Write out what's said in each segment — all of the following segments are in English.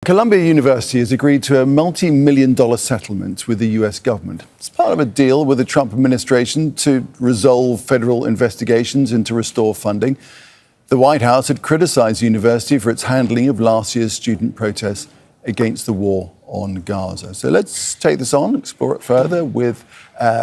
Columbia University has agreed to a multi-million-dollar settlement with the US government. It's part of a deal with the Trump administration to resolve federal investigations and to restore funding. The White House had criticized the university for its handling of last year's student protests against the war on Gaza. So let's take this on, explore it further with,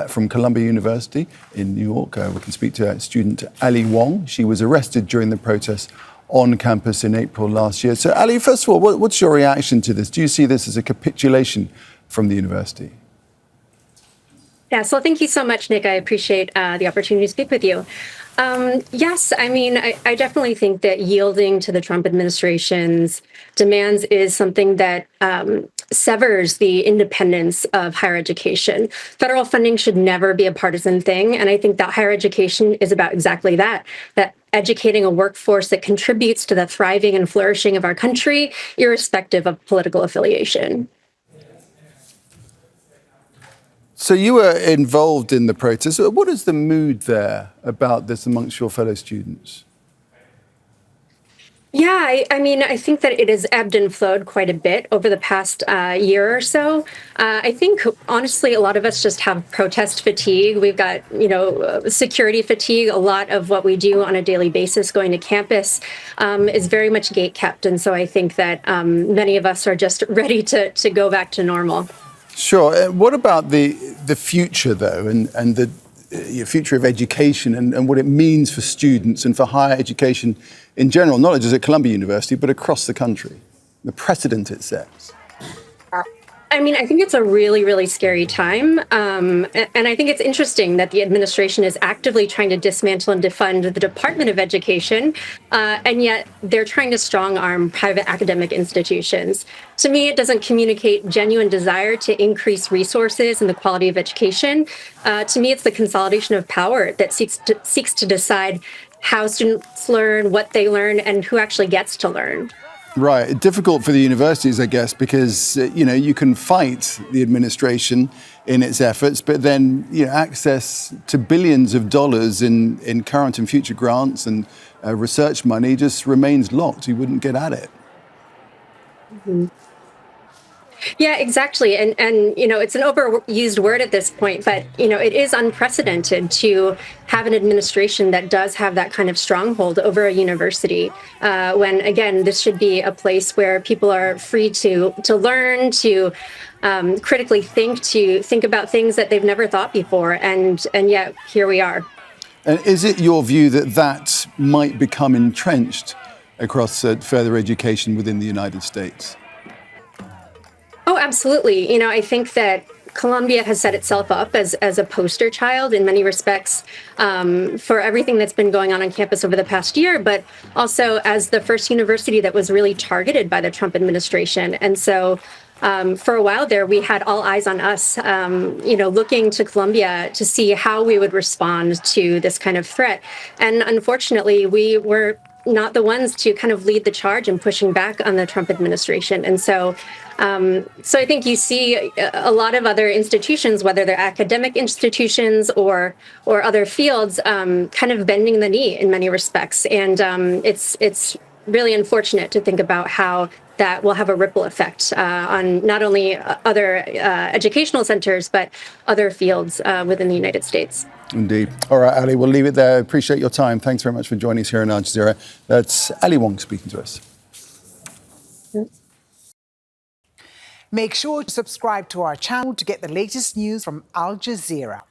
from Columbia University in New York. We can speak to student Allie Wong. She was arrested during the protests on campus in April last year. So, Allie, first of all, what's your reaction to this? Do you see this as a capitulation from the university? Yeah, so thank you so much, Nick. I appreciate the opportunity to speak with you. Yes, I mean, I definitely think that yielding to the Trump administration's demands is something that severs the independence of higher education. Federal funding should never be a partisan thing. And I think that higher education is about exactly that educating a workforce that contributes to the thriving and flourishing of our country, irrespective of political affiliation. So you were involved in the protest. What is the mood there about this amongst your fellow students? Yeah, I mean, I think that it has ebbed and flowed quite a bit over the past year or so. I think, honestly, a lot of us just have protest fatigue. We've got, security fatigue. A lot of what we do on a daily basis going to campus is very much gatekept. And so I think that many of us are just ready to go back to normal. Sure. What about the future, though, and the future of education and what it means for students and for higher education in general, not just at Columbia University, but across the country, the precedent it sets? I mean, I think it's a really, really scary time. And I think it's interesting that the administration is actively trying to dismantle and defund the Department of Education, and yet they're trying to strong-arm private academic institutions. To me, it doesn't communicate genuine desire to increase resources and the quality of education. To me, it's the consolidation of power that seeks to decide how students learn, what they learn, and who actually gets to learn. Right. Difficult for the universities, I guess, because, you can fight the administration in its efforts, but then, access to billions of dollars in current and future grants and research money just remains locked. You wouldn't get at it. Mm-hmm. Yeah, exactly. And it's an overused word at this point, but, it is unprecedented to have an administration that does have that kind of stronghold over a university, when, again, this should be a place where people are free to learn, to critically think about things that they've never thought before. And yet here we are. And is it your view that might become entrenched across further education within the United States? Oh, absolutely. I think that Columbia has set itself up as a poster child in many respects for everything that's been going on campus over the past year, but also as the first university that was really targeted by the Trump administration. And so for a while there, we had all eyes on us, looking to Columbia to see how we would respond to this kind of threat. And unfortunately, we were not the ones to kind of lead the charge in pushing back on the Trump administration. And so I think you see a lot of other institutions, whether they're academic institutions or other fields, kind of bending the knee in many respects. And it's really unfortunate to think about how that will have a ripple effect on not only other educational centers, but other fields within the United States. Indeed. All right, Ali, we'll leave it there. Appreciate your time. Thanks very much for joining us here in Al Jazeera. That's Allie Wong speaking to us. Make sure to subscribe to our channel to get the latest news from Al Jazeera.